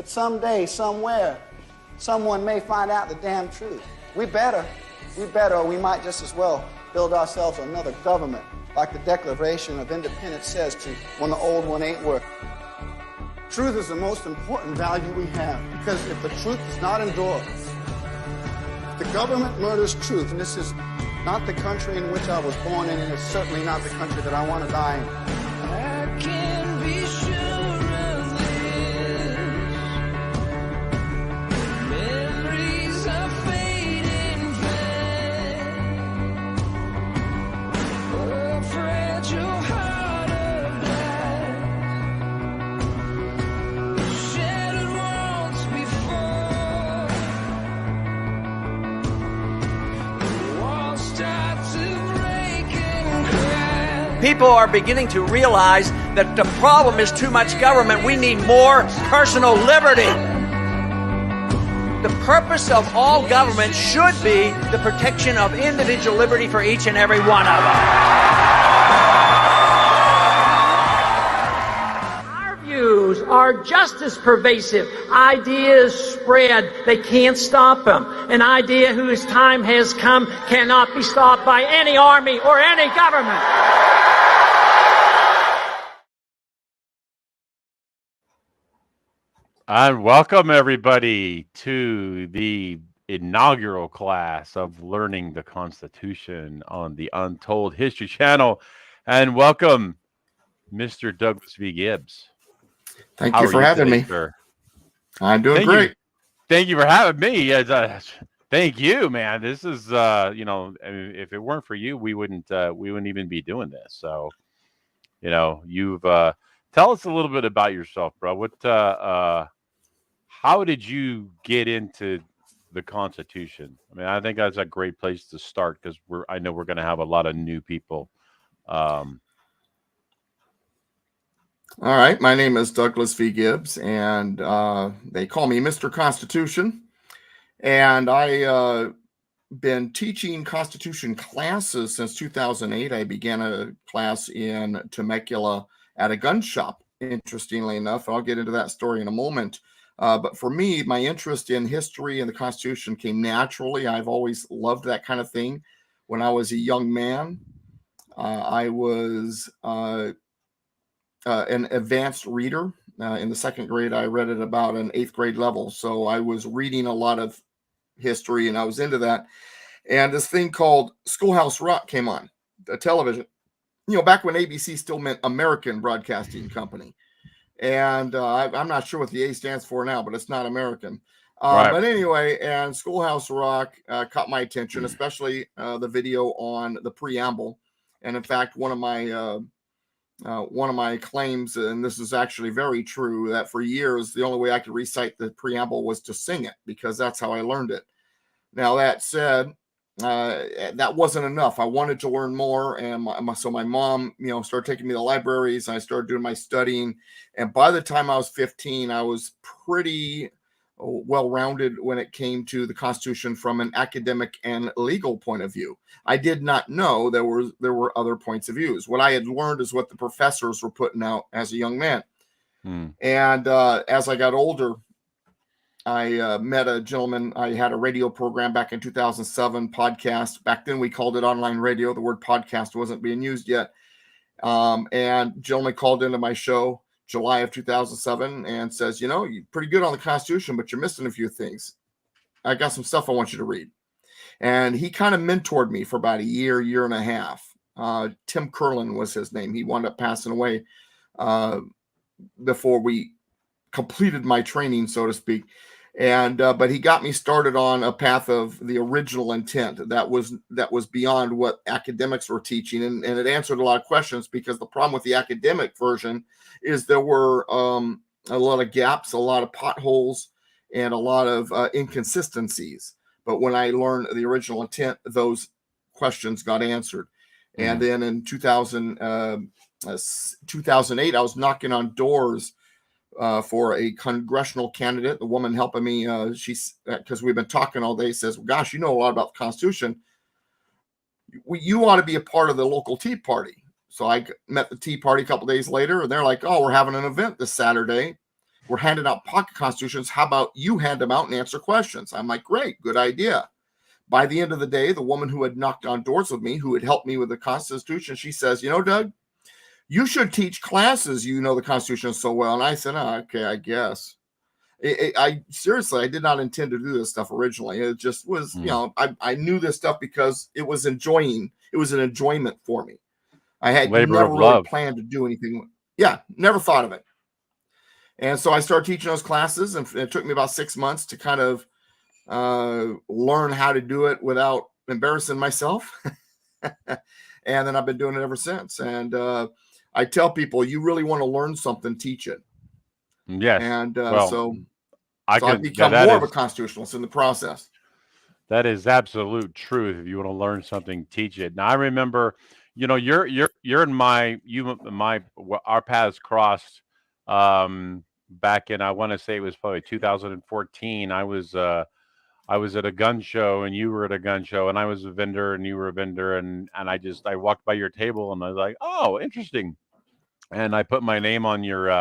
But someday, somewhere, someone may find out the damn truth. We better, or we might just as well build ourselves another government, like the Declaration of Independence says to when the old one ain't working. Truth is the most important value we have, because if the truth is not endured, if the government murders truth, and this is not the country in which I was born in, and it's certainly not the country that I want to die in. I can be sure of this. Memories are fading fast. A fragile heart of glass, shattered once before. The walls start to break and crack. People are beginning to realize that the problem is too much government. We need more personal liberty. The purpose of all government should be the protection of individual liberty for each and every one of us. Our views are just as pervasive. Ideas spread. They can't stop them. An idea whose time has come cannot be stopped by any army or any government. And welcome everybody to the inaugural class of Learning the Constitution on the Untold History Channel. And welcome, Mr. Douglas V. Gibbs. Thank you for having me. Sir? I'm doing great. Thank you for having me. Thank you, man. This is, if it weren't for you, we wouldn't even be doing this. So, you've tell us a little bit about yourself, bro. How did you get into the Constitution? I mean, I think that's a great place to start because I know we're going to have a lot of new people. All right. My name is Douglas V. Gibbs, and they call me Mr. Constitution. And I been teaching Constitution classes since 2008. I began a class in Temecula at a gun shop, interestingly enough. I'll get into that story in a moment. But for me, my interest in history and the Constitution came naturally. I've always loved that kind of thing. When I was a young man, I was an advanced reader. In the second grade, I read at about an 8th grade level. So I was reading a lot of history, and I was into that. And this thing called Schoolhouse Rock came on, the television. Back when ABC still meant American Broadcasting Company. And I'm not sure what the A stands for now, but it's not American. Right. But anyway, and Schoolhouse Rock caught my attention, especially the video on the preamble. And in fact, one of my claims, and this is actually very true, that for years, the only way I could recite the preamble was to sing it, because that's how I learned it. Now, that said, that wasn't enough. I wanted to learn more, and so my mom, started taking me to libraries, and I started doing my studying. And by the time I was 15, I was pretty well-rounded when it came to the Constitution from an academic and legal point of view. I did not know there were other points of views. What I had learned is what the professors were putting out as a young man. And as I got older, I met a gentleman. I had a radio program back in 2007, podcast. Back then we called it online radio. The word podcast wasn't being used yet. And a gentleman called into my show July of 2007 and says, you're pretty good on the Constitution, but you're missing a few things. I got some stuff I want you to read. And he kind of mentored me for about a year and a half. Tim Curlin was his name. He wound up passing away before we completed my training, so to speak. And but he got me started on a path of the original intent that was beyond what academics were teaching, and it answered a lot of questions, because the problem with the academic version is there were a lot of gaps, a lot of potholes, and a lot of inconsistencies. But when I learned the original intent, those questions got answered. And then in 2008, I was knocking on doors for a congressional candidate. The woman helping me, she's, because we've been talking all day, says, well, gosh, you know a lot about the Constitution. You ought to be a part of the local Tea Party. So I met the Tea Party a couple days later, and they're like, oh, we're having an event this Saturday. we're handing out pocket constitutions. How about you hand them out and answer questions? I'm like, great, good idea. By the end of the day, the woman who had knocked on doors with me, who had helped me with the Constitution, she says, Doug, you should teach classes. You know the Constitution so well. And I said, oh, okay, I guess. I seriously, I did not intend to do this stuff originally. It just was, I knew this stuff because it was an enjoyment for me. I had Labor never of really love. planned to do anything. Yeah, never thought of it. And so I started teaching those classes, and it took me about 6 months to kind of learn how to do it without embarrassing myself. And then I've been doing it ever since. And I tell people, you really want to learn something, teach it. Yes. And well, so I've become more of a constitutionalist in the process. That is absolute truth. If you want to learn something, teach it. Now I remember, you're in our paths crossed back in, I want to say it was probably 2014. I was at a gun show and you were at a gun show, and I was a vendor and you were a vendor, and I walked by your table and I was like, oh, interesting. And I put my name on your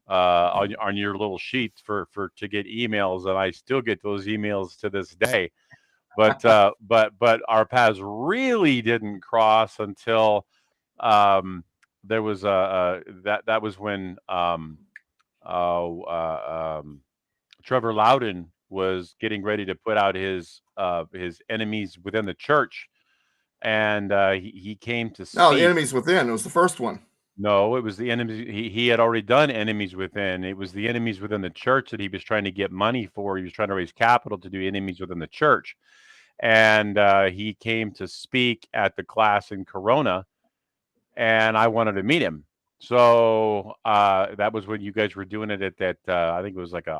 on your little sheet for to get emails, and I still get those emails to this day. But but our paths really didn't cross until there was that was when Trevor Loudon was getting ready to put out his Enemies Within the Church, and he came to speak. No, Enemies Within. It was the first one. No, it was the enemies. He had already done Enemies Within. It was the Enemies Within the Church that he was trying to get money for. He was trying to raise capital to do Enemies Within the Church. And he came to speak at the class in Corona, and I wanted to meet him. So that was when you guys were doing it at that. I think it was like it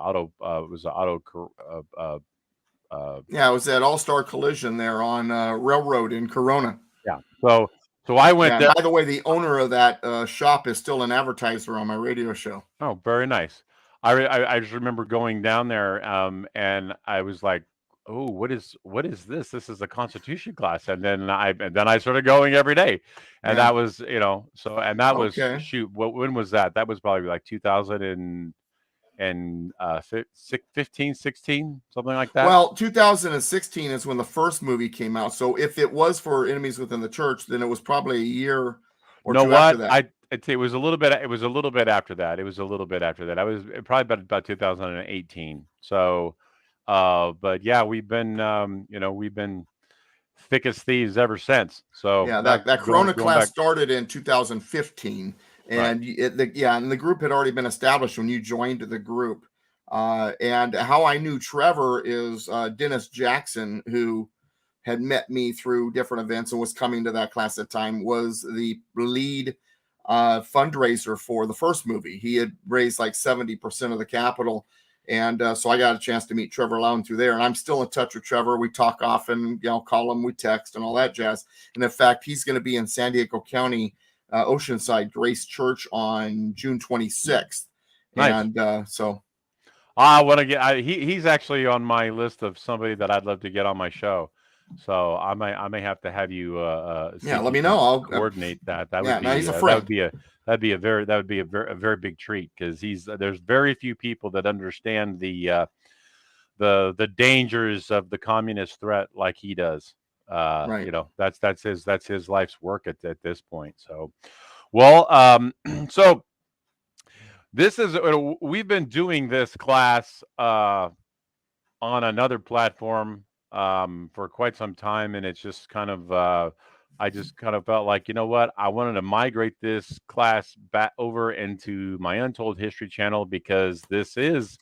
was at All-Star Collision there on Railroad in Corona. Yeah. So I went there. By the way, the owner of that shop is still an advertiser on my radio show. Oh, very nice. I just remember going down there, and I was like, oh, what is this? This is a Constitution class. And then I started going every day. And that was, was, shoot, when was that? That was probably like 2015, 16, something like that. Well, 2016 is when the first movie came out. So if it was for Enemies Within the Church, then it was probably a year or two after that. It was a little bit after that. It was a little bit after that. I was probably about 2018. So but yeah, we've been thick as thieves ever since. So yeah, that Corona class started in 2015, and and the group had already been established when you joined the group. And how I knew Trevor is Dennis Jackson, who had met me through different events and was coming to that class at the time, was the lead fundraiser for the first movie. He had raised like 70% of the capital. And so I got a chance to meet Trevor Loudon through there. And I'm still in touch with Trevor. We talk often, call him, we text and all that jazz. And in fact, he's going to be in San Diego County, Oceanside Grace Church on June 26th. Nice. And so I want to get, he's actually on my list of somebody that I'd love to get on my show. So I may have to have you. Let me know. I'll coordinate that. That would be. He's a friend. That would be a very big treat, because there's very few people that understand the dangers of the communist threat like he does. Right. That's his life's work at this point. So, well, so this is we've been doing this class on another platform for quite some time, and it's just kind of I just kind of felt like, I wanted to migrate this class back over into my Untold History channel, because this is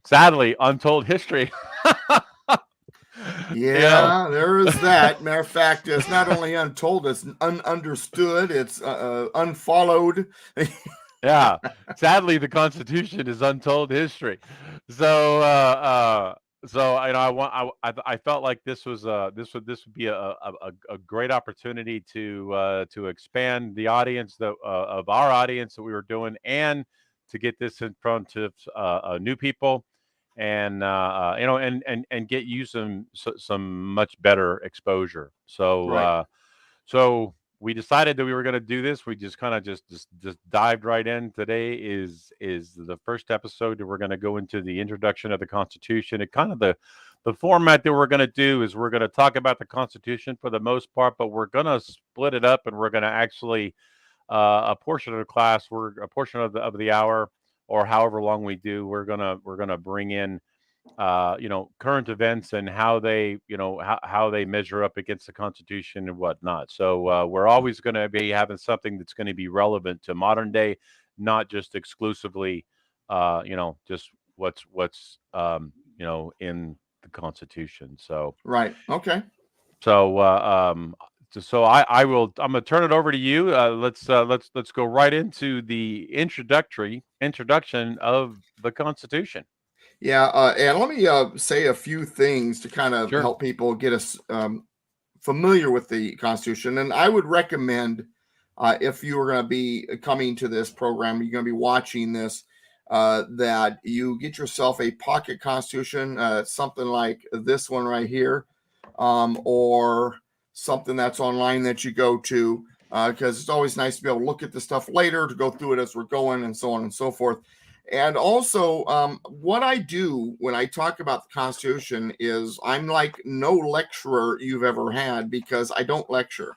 sadly untold history. There is that. Matter of fact, it's not only untold, it's ununderstood, it's unfollowed. Yeah, sadly, the Constitution is untold history. So, I felt like this would be a great opportunity to expand the audience of our audience that we were doing, and to get this in front of new people, and and get you some much better exposure. So Right. So we decided that we were going to do this. We just kind of just dived right in. Today is the first episode that we're going to go into the introduction of the Constitution. And kind of the format that we're going to do is we're going to talk about the Constitution for the most part, but we're going to split it up, and we're going to actually a portion of the class, a portion of the hour, or however long we do, we're gonna bring in current events and how they how they measure up against the Constitution and whatnot. So we're always going to be having something that's going to be relevant to modern day, not just exclusively just what's in the Constitution. So Right. Okay. so I'm gonna turn it over to you. Let's go right into the introduction of the Constitution. Yeah. And let me say a few things to kind of Sure. help people get us familiar with the Constitution. And I would recommend, if you are going to be coming to this program, you're going to be watching this, that you get yourself a pocket Constitution, something like this one right here, or something that's online that you go to, because it's always nice to be able to look at the stuff later, to go through it as we're going, and so on and so forth. And also, what I do when I talk about the Constitution is I'm like no lecturer you've ever had, because I don't lecture.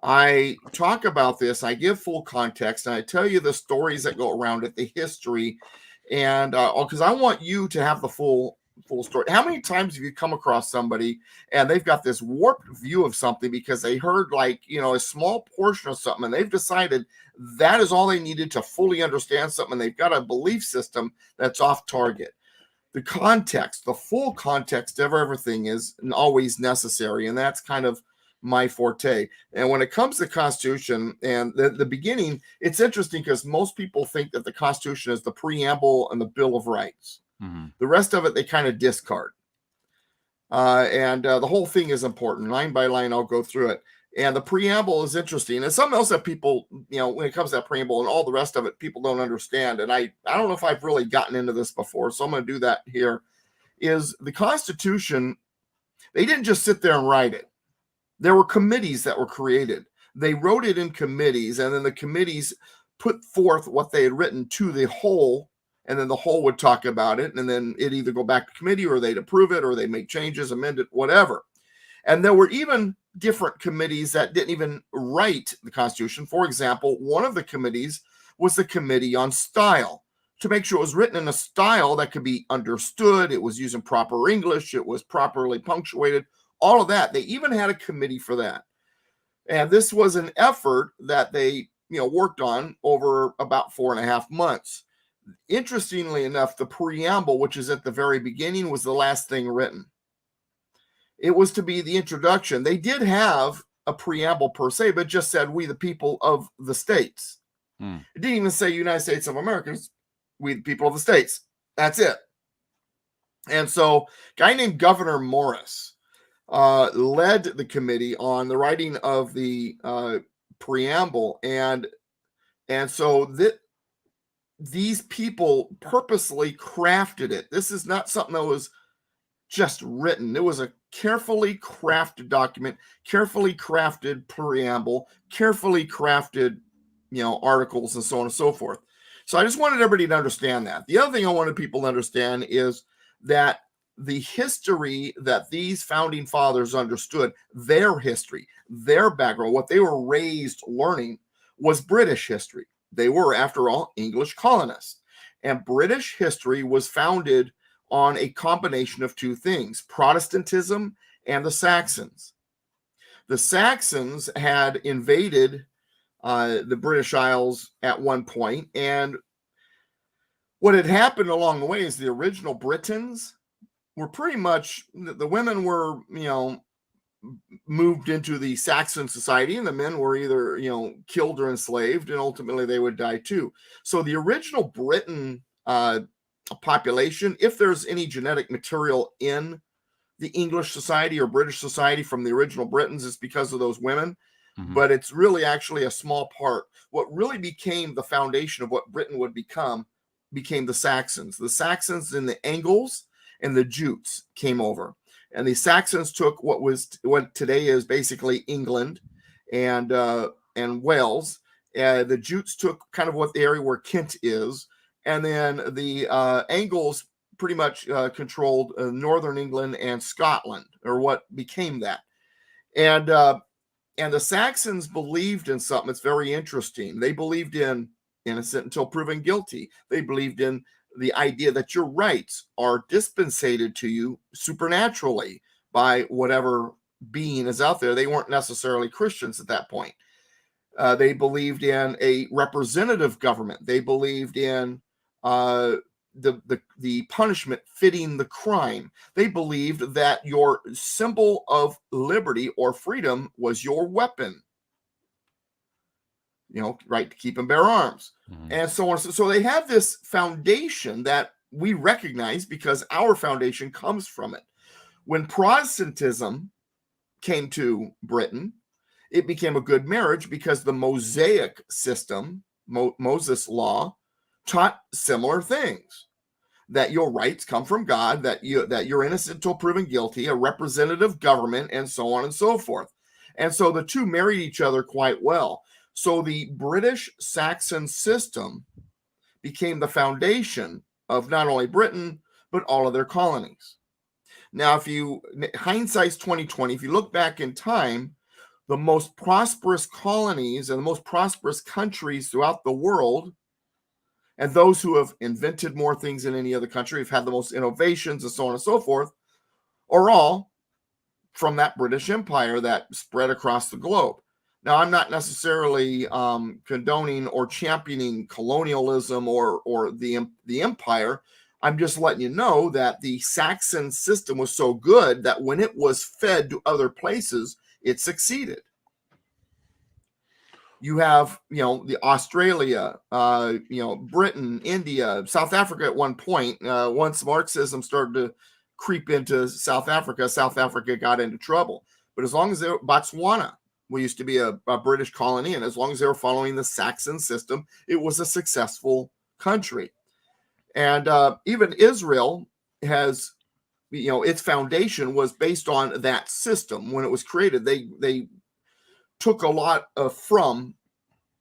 I talk about this, I give full context, and I tell you the stories that go around it, the history, and because I want you to have the full story. How many times have you come across somebody and they've got this warped view of something because they heard a small portion of something, and they've decided that is all they needed to fully understand something, and they've got a belief system that's off target. The context, the full context of everything is always necessary, and that's kind of my forte. And when it comes to Constitution and the beginning, it's interesting because most people think that the Constitution is the preamble and the Bill of Rights. Mm-hmm. The rest of it they kind of discard. And the whole thing is important. Line by line, I'll go through it. And the preamble is interesting. And something else that people, when it comes to that preamble and all the rest of it, people don't understand. And I don't know if I've really gotten into this before, so I'm going to do that here, is the Constitution, they didn't just sit there and write it. There were committees that were created. They wrote it in committees, and then the committees put forth what they had written to the whole, and then the whole would talk about it, and then it'd either go back to committee, or they'd approve it, or they'd make changes, amend it, whatever. And there were even different committees that didn't even write the Constitution. For example, one of the committees was the Committee on Style, to make sure it was written in a style that could be understood, it was using proper English, it was properly punctuated, all of that. They even had a committee for that. And this was an effort that they worked on over about 4.5 months. Interestingly enough, the preamble, which is at the very beginning, was the last thing written. It was to be the introduction. They did have a preamble per se, but just said, "We the people of the states." It didn't even say United States of America. We the people of the states. That's it. And so a guy named Gouverneur Morris led the committee on the writing of the preamble. And so these people purposely crafted it. This is not something that was just written. It was a carefully crafted document, carefully crafted preamble, carefully crafted, articles, and so on and so forth. So I just wanted everybody to understand that. The other thing I wanted people to understand is that the history that these founding fathers understood, their history, their background, what they were raised learning, was British history. They were, after all, English colonists. And British history was founded on a combination of two things: Protestantism and the Saxons. The Saxons had invaded the British Isles at one point, and what had happened along the way is the original Britons were pretty much, the women were, moved into the Saxon society, and the men were either, killed or enslaved, and ultimately they would die too. So the original Briton population, if there's any genetic material in the English society or British society from the original Britons, it's because of those women. Mm-hmm. But it's really actually a small part. What really became the foundation of what Britain would become became the Saxons. The Saxons and the Angles and the Jutes came over. And the Saxons took what today is basically England, and Wales. The Jutes took kind of what the area where Kent is, and then the Angles pretty much controlled northern England and Scotland, or what became that. And the Saxons believed in something that's very interesting. They believed in innocent until proven guilty. They believed in the idea that your rights are dispensated to you supernaturally by whatever being is out there. They weren't necessarily Christians at that point. They believed in a representative government. They believed in the punishment fitting the crime. They believed that your symbol of liberty or freedom was your weapon. Right to keep and bear arms, and so on. So they have this foundation that we recognize because our foundation comes from it. When Protestantism came to Britain, it became a good marriage because the Mosaic system, Moses law, taught similar things. That your rights come from God, that you're innocent until proven guilty, a representative government, and so on and so forth. And so the two married each other quite well. So the British Saxon system became the foundation of not only Britain, but all of their colonies. Now, hindsight's 2020, if you look back in time, the most prosperous colonies and the most prosperous countries throughout the world, and those who have invented more things than any other country, have had the most innovations and so on and so forth, are all from that British Empire that spread across the globe. Now, I'm not necessarily condoning or championing colonialism or the empire. I'm just letting you know that the Saxon system was so good that when it was fed to other places, it succeeded. You have, the Australia, Britain, India, South Africa at one point. Once Marxism started to creep into South Africa got into trouble. But as long as Botswana, we used to be a British colony, and as long as they were following the Saxon system, it was a successful country. And even Israel has, its foundation was based on that system. When it was created, they took a lot from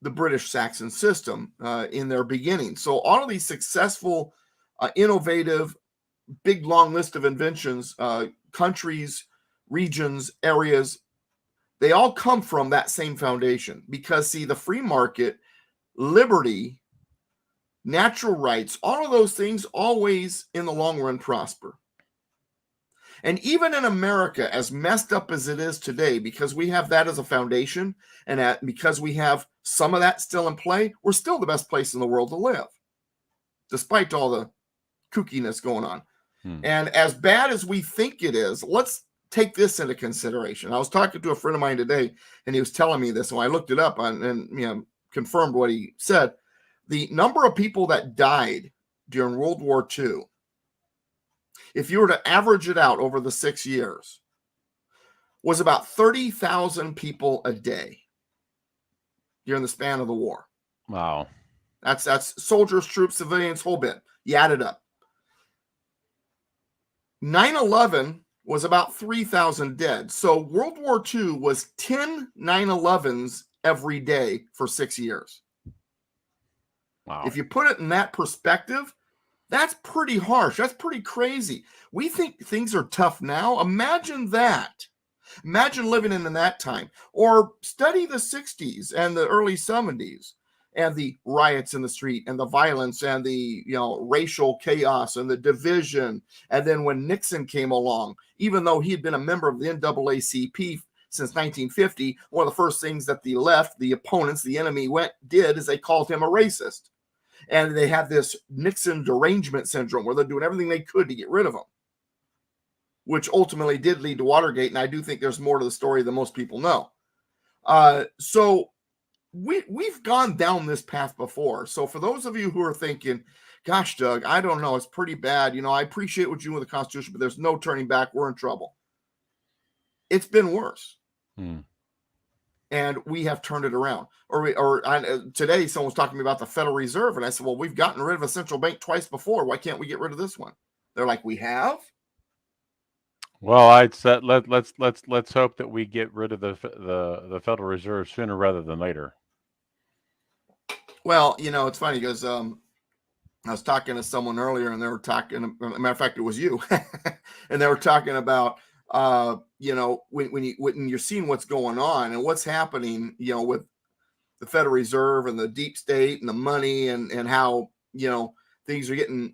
the British Saxon system in their beginning. So all of these successful, innovative, big, long list of inventions, countries, regions, areas, they all come from that same foundation because, see, the free market, liberty, natural rights, all of those things always in the long run prosper. And even in America, as messed up as it is today, because we have that as a foundation and because we have some of that still in play, we're still the best place in the world to live, despite all the kookiness going on. And as bad as we think it is, let's take this into consideration. I was talking to a friend of mine today, and he was telling me this, and I looked it up and confirmed what he said. The number of people that died during World War II, if you were to average it out over the 6 years, was about 30,000 people a day during the span of the war. Wow. That's soldiers, troops, civilians, whole bit. You add it up. 9/11 was about 3,000 dead. So World War II was 10 9/11s every day for 6 years. Wow. If you put it in that perspective, that's pretty harsh. That's pretty crazy. We think things are tough now. Imagine that. Imagine living in that time. Or study the 60s and the early 70s and the riots in the street and the violence and the racial chaos and the division. And then when Nixon came along, even though he had been a member of the NAACP since 1950, one of the first things that the left, the opponents, the enemy did is they called him a racist. And they had this Nixon derangement syndrome where they're doing everything they could to get rid of him, which ultimately did lead to Watergate. And I do think there's more to the story than most people know. So we've gone down this path before. So for those of you who are thinking, gosh, Doug, I don't know, it's pretty bad. I appreciate what you do with the Constitution, but there's no turning back. We're in trouble. It's been worse. And we have turned it around. Today, someone was talking to me about the Federal Reserve, and I said, well, we've gotten rid of a central bank twice before. Why can't we get rid of this one? They're like, we have? Well, I'd say let's hope that we get rid of the Federal Reserve sooner rather than later. Well, it's funny because I was talking to someone earlier, and they were talking. As a matter of fact, it was you, and they were talking about when you're seeing what's going on and what's happening, with the Federal Reserve and the deep state and the money and how things are getting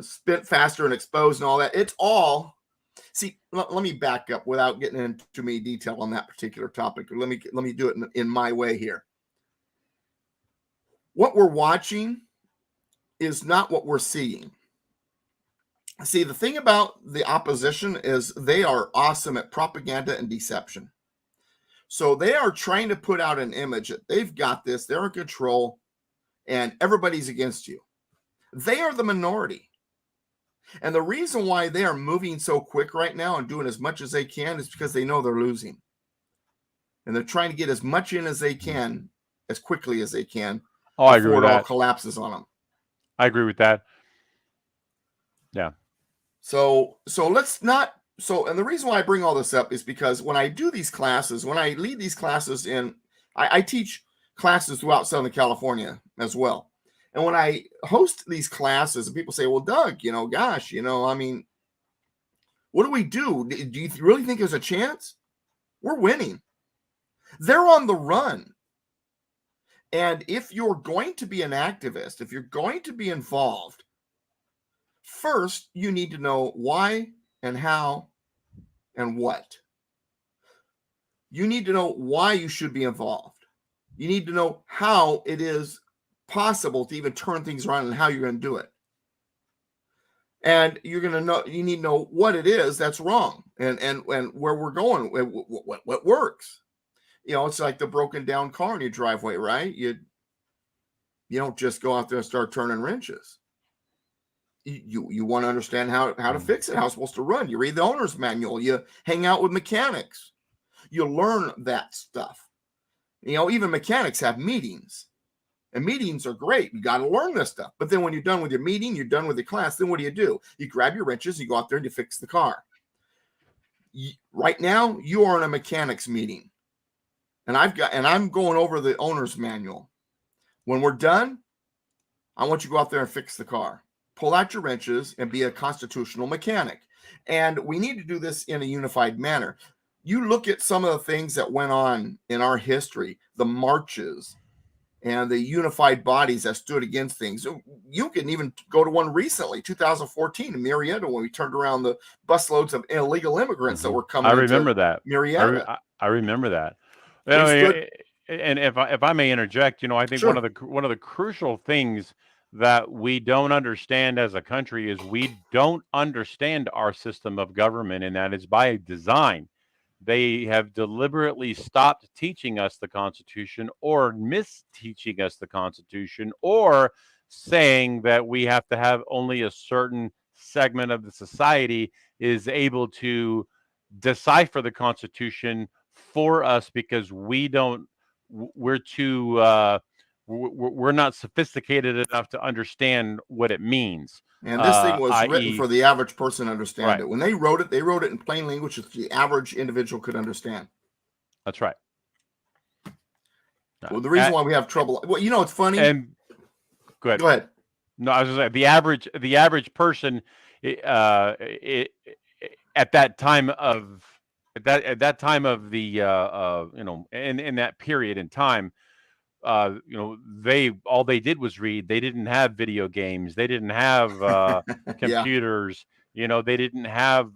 spent faster and exposed and all that. It's all. See, let me back up without getting into too many detail on that particular topic. Let me do it in my way here. What we're watching is not what we're seeing. See, the thing about the opposition is they are awesome at propaganda and deception. So they are trying to put out an image that they've got this, they're in control, and everybody's against you. They are the minority. And the reason why they are moving so quick right now and doing as much as they can is because they know they're losing. And they're trying to get as much in as they can, as quickly as they can, I agree before with it all that. collapses on them. I agree with that. Yeah. So let's not. So, and the reason why I bring all this up is because when I do these classes, when I lead these classes I teach classes throughout Southern California as well. And when I host these classes and people say, well, Doug, gosh, I mean, what do we do? Do you really think there's a chance? We're winning. They're on the run. And if you're going to be an activist, if you're going to be involved, first, you need to know why and how and what. You need to know why you should be involved. You need to know how it is possible to even turn things around and how you're going to do it. And you're going to know, you need to know what it is that's wrong and where we're going, what works. It's like the broken down car in your driveway, right? You don't just go out there and start turning wrenches. You want to understand how to fix it, how it's supposed to run. You read the owner's manual. You hang out with mechanics. You learn that stuff. Even mechanics have meetings. And meetings are great. You got to learn this stuff. But then when you're done with your meeting, you're done with your class, then what do? You grab your wrenches, you go out there and you fix the car. Right now, you are in a mechanics meeting. And I'm going over the owner's manual. When we're done, I want you to go out there and fix the car. Pull out your wrenches and be a constitutional mechanic. And we need to do this in a unified manner. You look at some of the things that went on in our history, the marches and the unified bodies that stood against things. You can even go to one recently, 2014 in Marietta, when we turned around the busloads of illegal immigrants that were coming. I remember that. Marietta. I remember that. And if I may interject, I think Sure. one of the crucial things that we don't understand as a country is we don't understand our system of government, and that is by design. They have deliberately stopped teaching us the Constitution or misteaching us the Constitution or saying that we have to have only a certain segment of the society is able to decipher the Constitution for us because we're not sophisticated enough to understand what it means. And this thing was written i.e. for the average person to understand Right. it. When they wrote it in plain language that the average individual could understand. That's right. Well, the reason why we have trouble, well, it's funny. And go ahead. Go ahead. No, I was going to say the average person at that time of the in that period in time, all they did was read. They didn't have video games. They didn't have computers. They didn't have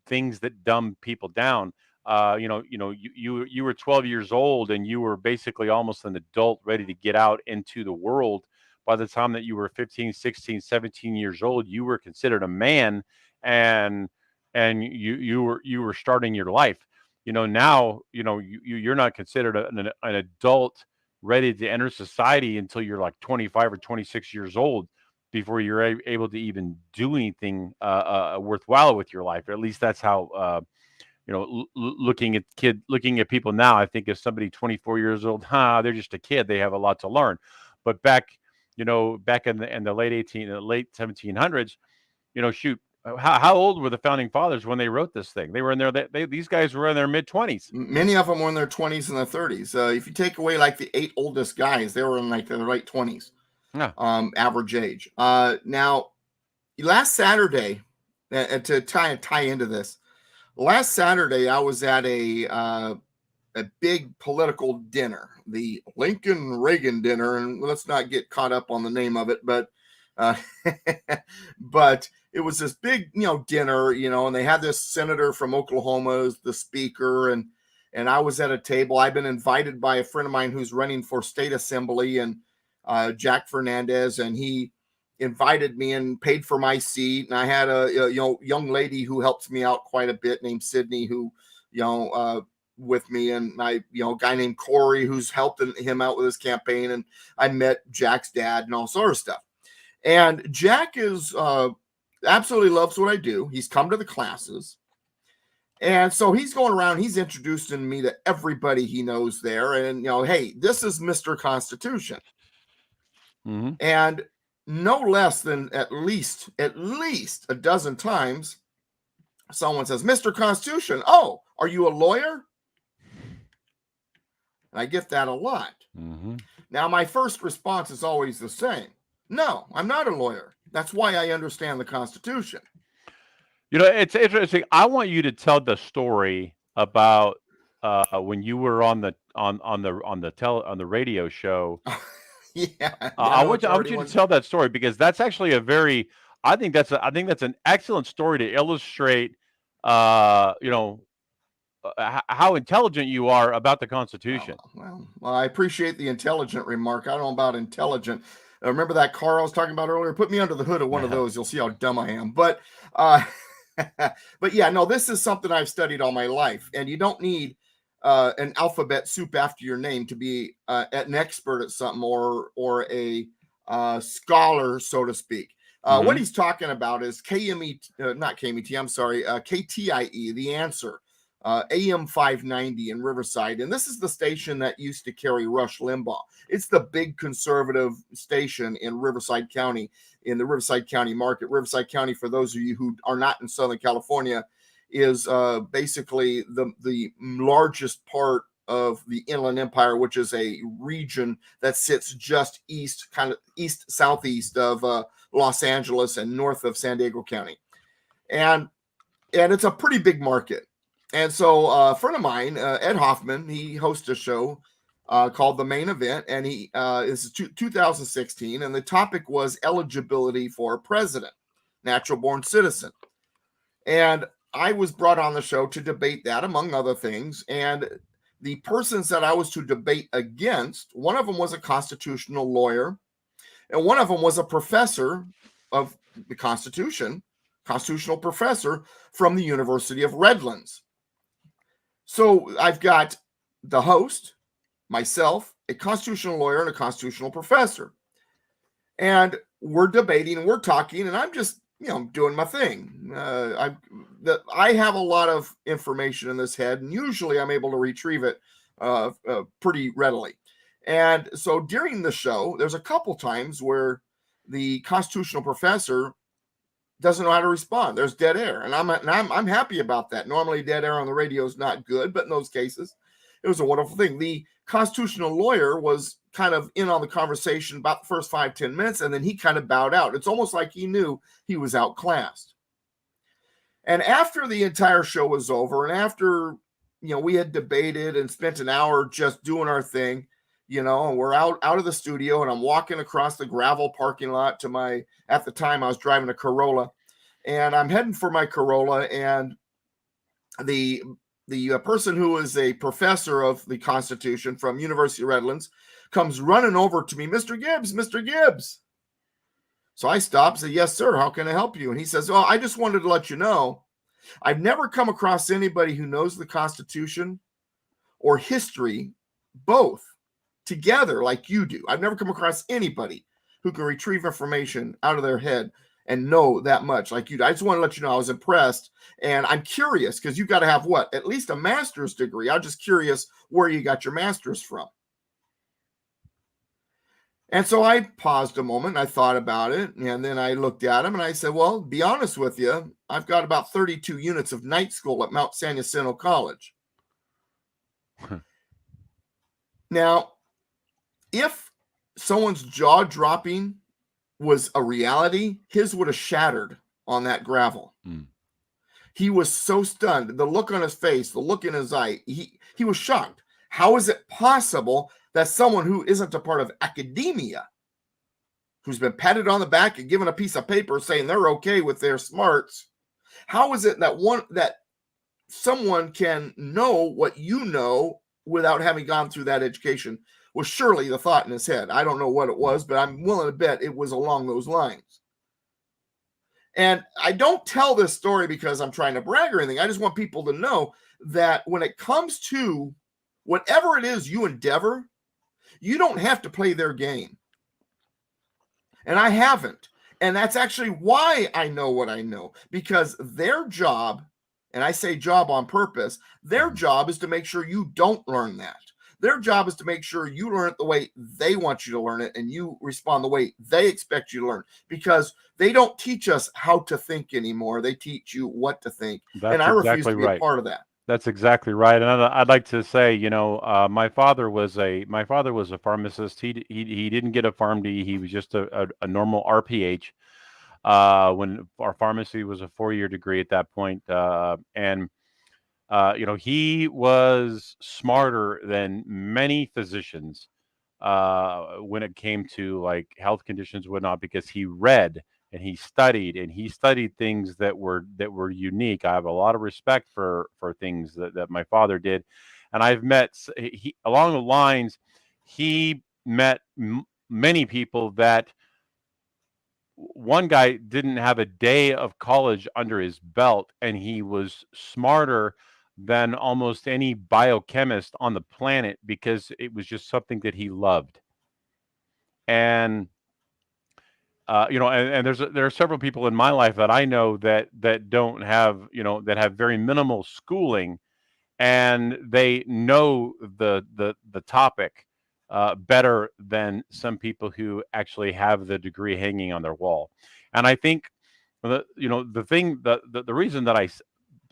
things that dumb people down. You were 12 years old and you were basically almost an adult ready to get out into the world. By the time that you were 15, 16, 17 years old, you were considered a man and you were starting your life. Now, you're not considered an adult ready to enter society until you're like 25 or 26 years old before you're able to even do anything worthwhile with your life. Or at least that's how, looking at people now, I think if somebody 24 years old, they're just a kid. They have a lot to learn. But back in the late 1700s, How old were the founding fathers when they wrote this thing? They were in these guys were in their mid-20s. Many of them were in their 20s and their 30s. If you take away like the 8 oldest guys, they were in like their late 20s, Yeah. average age. Now, last Saturday, to tie into this, last Saturday I was at a big political dinner, the Lincoln Reagan dinner, and let's not get caught up on the name of it, but but it was this big, dinner, and they had this senator from Oklahoma as the speaker, and I was at a table. I've been invited by a friend of mine who's running for state assembly, and Jack Fernandez, and he invited me and paid for my seat. And I had a young lady who helps me out quite a bit named Sydney, who with me, and a guy named Corey who's helping him out with his campaign. And I met Jack's dad and all sort of stuff. And Jack is absolutely loves what I do. He's come to the classes. And so he's going around, he's introducing me to everybody he knows there. And, hey, this is Mr. Constitution. Mm-hmm. And no less than at least a dozen times, someone says, Mr. Constitution, oh, are you a lawyer? And I get that a lot. Mm-hmm. Now, my first response is always the same. No, I'm not a lawyer. That's why I understand the Constitution. It's interesting. I want you to tell the story about when you were on the radio show. Yeah. I want you to tell that story, because that's actually I think that's an excellent story to illustrate how intelligent you are about the Constitution. Well, I appreciate the intelligent remark. I don't know about intelligent. Remember that car I was talking about earlier? Put me under the hood of one of those. You'll see how dumb I am. But yeah, no, this is something I've studied all my life. And you don't need an alphabet soup after your name to be an expert at something or a scholar, so to speak. What he's talking about is KTIE, The Answer, AM 590 in Riverside. And this is the station that used to carry Rush Limbaugh. It's the big conservative station in Riverside County, in the Riverside County market. Riverside County, for those of you who are not in Southern California, is basically the largest part of the Inland Empire, which is a region that sits just kind of southeast of Los Angeles and north of San Diego County. And it's a pretty big market. And so a friend of mine, Ed Hoffman, he hosts a show called The Main Event, and this is 2016, and the topic was eligibility for president, natural born citizen. And I was brought on the show to debate that, among other things. And the persons that I was to debate against, one of them was a constitutional lawyer, and one of them was a professor of the Constitution, constitutional professor from the University of Redlands. So I've got the host, myself, a constitutional lawyer, and a constitutional professor. And we're debating and we're talking, and I'm just, doing my thing. I have a lot of information in this head, and usually I'm able to retrieve it pretty readily. And so during the show, there's a couple times where the constitutional professor doesn't know how to respond. There's dead air, and I'm happy about that. Normally, dead air on the radio is not good, but in those cases, it was a wonderful thing. The constitutional lawyer was kind of in on the conversation about the first 5-10 minutes, and then he kind of bowed out. It's almost like he knew he was outclassed. And after the entire show was over, and after we had debated and spent an hour just doing our thing, and we're out of the studio, and I'm walking across the gravel parking lot to at the time I was driving a Corolla, and I'm heading for my Corolla, and the person who is a professor of the Constitution from University of Redlands comes running over to me, Mr. Gibbs. So I stop and say, yes, sir. How can I help you? And he says, I just wanted to let you know, I've never come across anybody who knows the Constitution or history both together like you do. I've never come across anybody who can retrieve information out of their head and know that much like you do. I just want to let you know I was impressed, and I'm curious because you got to have at least a master's degree. I'm just curious where you got your master's from. And so I paused a moment and I thought about it. And then I looked at him and I said, well, be honest with you, I've got about 32 units of night school at Mount San Jacinto College. Now, if someone's jaw dropping was a reality, his would have shattered on that gravel. Mm. He was so stunned. The look on his face, the look in his eye, he was shocked. How is it possible that someone who isn't a part of academia, who's been patted on the back and given a piece of paper saying they're okay with their smarts, how is it that someone can know what you know without having gone through that education? Was surely the thought in his head. I don't know what it was, but I'm willing to bet it was along those lines. And I don't tell this story because I'm trying to brag or anything. I just want people to know that when it comes to whatever it is you endeavor, you don't have to play their game. And I haven't. And that's actually why I know what I know, because their job, and I say job on purpose, their job is to make sure you don't learn that. Their job is to make sure you learn it the way they want you to learn it and you respond the way they expect you to learn, because they don't teach us how to think anymore. They teach you what to think. That's and I refuse exactly to be right. a part of that. That's exactly right. And I'd like to say, my father was a pharmacist. He didn't get a PharmD. He was just a normal RPH. When our pharmacy was a 4-year degree at that point, he was smarter than many physicians when it came to like health conditions, whatnot, because he read and he studied things that were unique. I have a lot of respect for things that my father did, and I've met along the lines. He met many people that one guy didn't have a day of college under his belt, and he was smarter than almost any biochemist on the planet because it was just something that he loved. And and there are several people in my life that I know that don't have, that have very minimal schooling, and they know the topic better than some people who actually have the degree hanging on their wall. And I think the reason that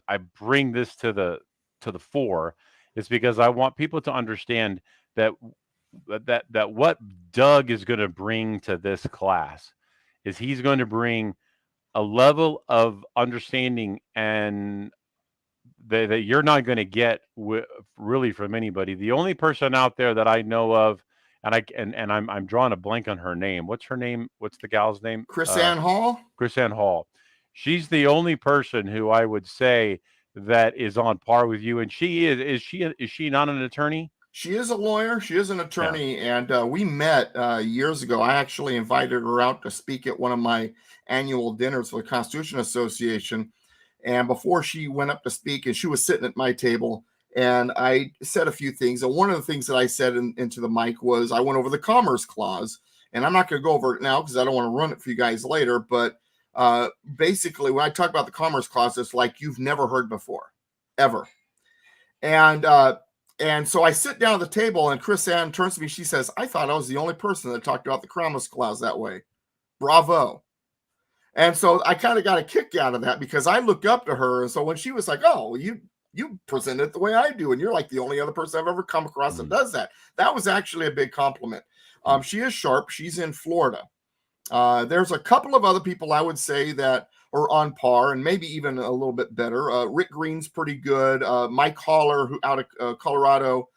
I bring this to the fore is because I want people to understand that what Doug is going to bring to this class is he's going to bring a level of understanding and that you're not going to get really from anybody. The only person out there that I know of, and I'm drawing a blank on her name. What's her name? What's the gal's name? Chris Ann Hall. Chris Ann Hall. She's the only person who I would say that is on par with you. And she is she not an attorney? She is a lawyer. She is an attorney. Yeah. And we met years ago. I actually invited her out to speak at one of my annual dinners for the Constitution Association. And before she went up to speak, and she was sitting at my table, and I said a few things. And one of the things that I said into the mic was I went over the Commerce Clause. And I'm not going to go over it now because I don't want to run it for you guys later. But basically, when I talk about the Commerce Clause, it's like you've never heard before, ever. And so I sit down at the table, and Chris Ann turns to me. She says, I thought I was the only person that talked about the Commerce Clause that way. Bravo. And so I kind of got a kick out of that because I looked up to her. And so when she was like, oh, you present it the way I do, and you're like the only other person I've ever come across that does that. That was actually a big compliment. She is sharp. She's in Florida. There's a couple of other people I would say that are on par and maybe even a little bit better. Rick Green's pretty good. Mike Haller, who out of Colorado.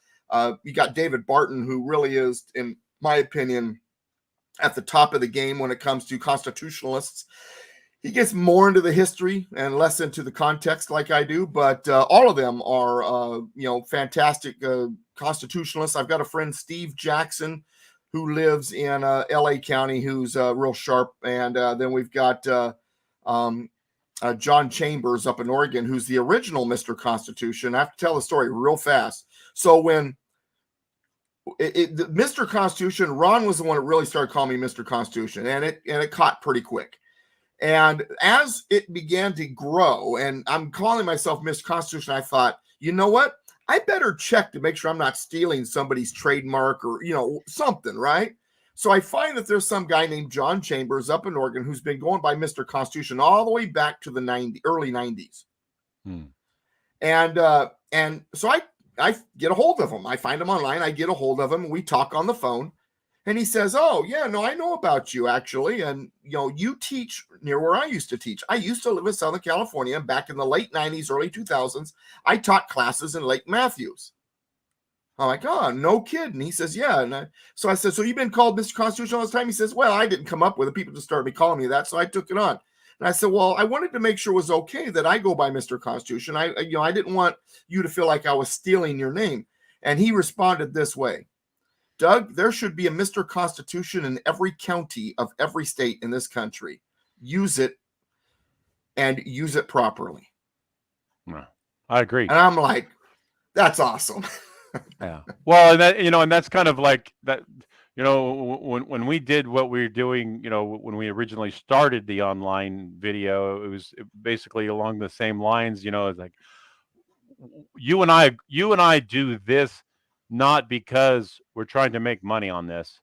You got David Barton, who really is, in my opinion, at the top of the game when it comes to constitutionalists. He gets more into the history and less into the context like I do, but all of them are, fantastic constitutionalists. I've got a friend, Steve Jackson, who lives in LA County, who's real sharp. And then we've got John Chambers up in Oregon, who's the original Mr. Constitution. I have to tell the story real fast. So when Mr. Constitution, Ron was the one that really started calling me Mr. Constitution, and it caught pretty quick. And as it began to grow, and I'm calling myself Mr. Constitution, I thought, you know what? I better check to make sure I'm not stealing somebody's trademark or, something, right? So I find that there's some guy named John Chambers up in Oregon who's been going by Mr. Constitution all the way back to the early 90s. And so I get a hold of him. I find him online. I get a hold of him. We talk on the phone. And he says, oh, yeah, no, I know about you, actually. And, you teach near where I used to teach. I used to live in Southern California. Back in the late 90s, early 2000s, I taught classes in Lake Matthews. I'm like, oh, no kidding. He says, yeah. And so I said, so you've been called Mr. Constitution all this time? He says, well, I didn't come up with it. People just started calling me that, so I took it on. And I said, well, I wanted to make sure it was okay that I go by Mr. Constitution. I didn't want you to feel like I was stealing your name. And he responded this way. Doug, there should be a Mr. Constitution in every county of every state in this country. Use it and use it properly. I agree. And I'm like, that's awesome. Yeah. Well, and that, and that's kind of like that, when we did what we were doing, when we originally started the online video, it was basically along the same lines, it's like you and I do this not because we're trying to make money on this.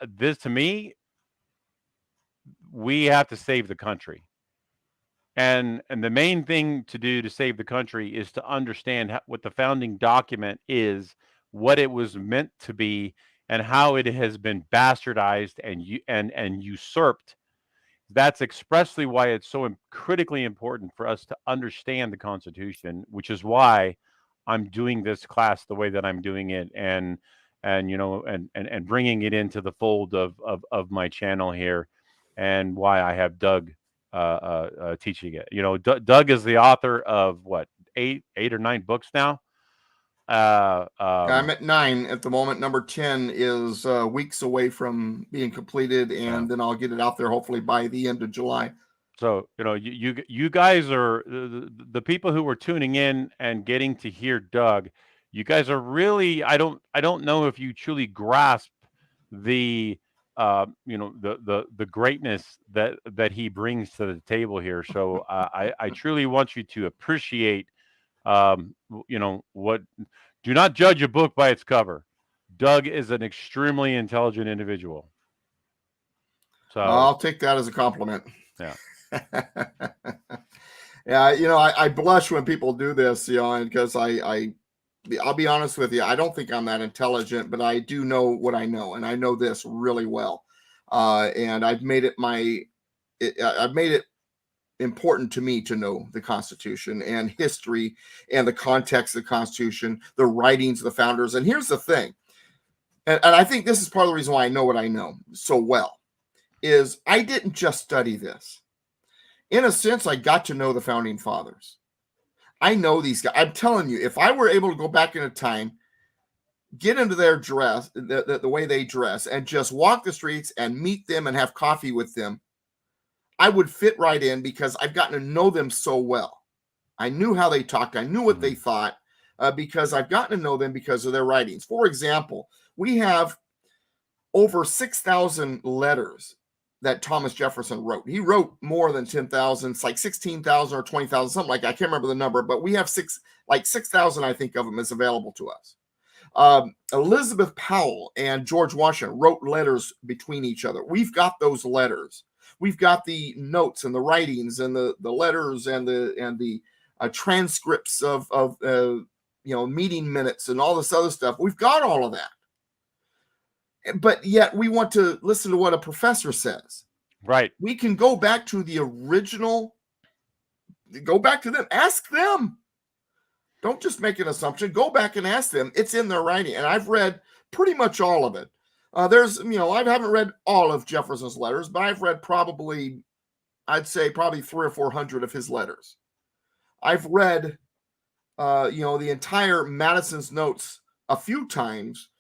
This, to me, we have to save the country. And the main thing to do to save the country is to understand what the founding document is, what it was meant to be, and how it has been bastardized and usurped. That's expressly why it's so critically important for us to understand the Constitution, which is why I'm doing this class the way that I'm doing it, and bringing it into the fold of my channel here, and why I have Doug teaching it. Doug is the author of what, 8 or 9 books now. I'm at 9 at the moment. Number 10 is weeks away from being completed, and then I'll get it out there hopefully by the end of July. So, you guys are the people who were tuning in and getting to hear Doug. You guys are really, I don't know if you truly grasp the the greatness that he brings to the table here. So I truly want you to appreciate, what, do not judge a book by its cover. Doug is an extremely intelligent individual. So I'll take that as a compliment. Yeah. Yeah, I blush when people do this, because I'll be honest with you, I don't think I'm that intelligent, but I do know what I know, and I know this really well. And I've made it important to me to know the Constitution and history and the context of the Constitution, the writings of the founders. And here's the thing, and I think this is part of the reason why I know what I know so well, is I didn't just study this. In a sense, I got to know the founding fathers. I know these guys. I'm telling you, if I were able to go back in a time, get into their dress, the way they dress, and just walk the streets and meet them and have coffee with them, I would fit right in, because I've gotten to know them so well. I knew how they talked. I knew what they thought, because I've gotten to know them because of their writings. For example, we have over 6,000 letters that Thomas Jefferson wrote. He wrote more than 10,000. It's like 16,000 or 20,000, something like that. I can't remember the number, but we have 6,000, I think, of them is available to us. Elizabeth Powell and George Washington wrote letters between each other. We've got those letters. We've got the notes and the writings and the letters and the transcripts of meeting minutes and all this other stuff. We've got all of that. But yet we want to listen to what a professor says. Right. We can go back to the original, go back to them, ask them. Don't just make an assumption. Go back and ask them. It's in their writing. And I've read pretty much all of it. I haven't read all of Jefferson's letters, but I've read I'd say probably 300 or 400 of his letters. I've read, the entire Madison's notes a few times.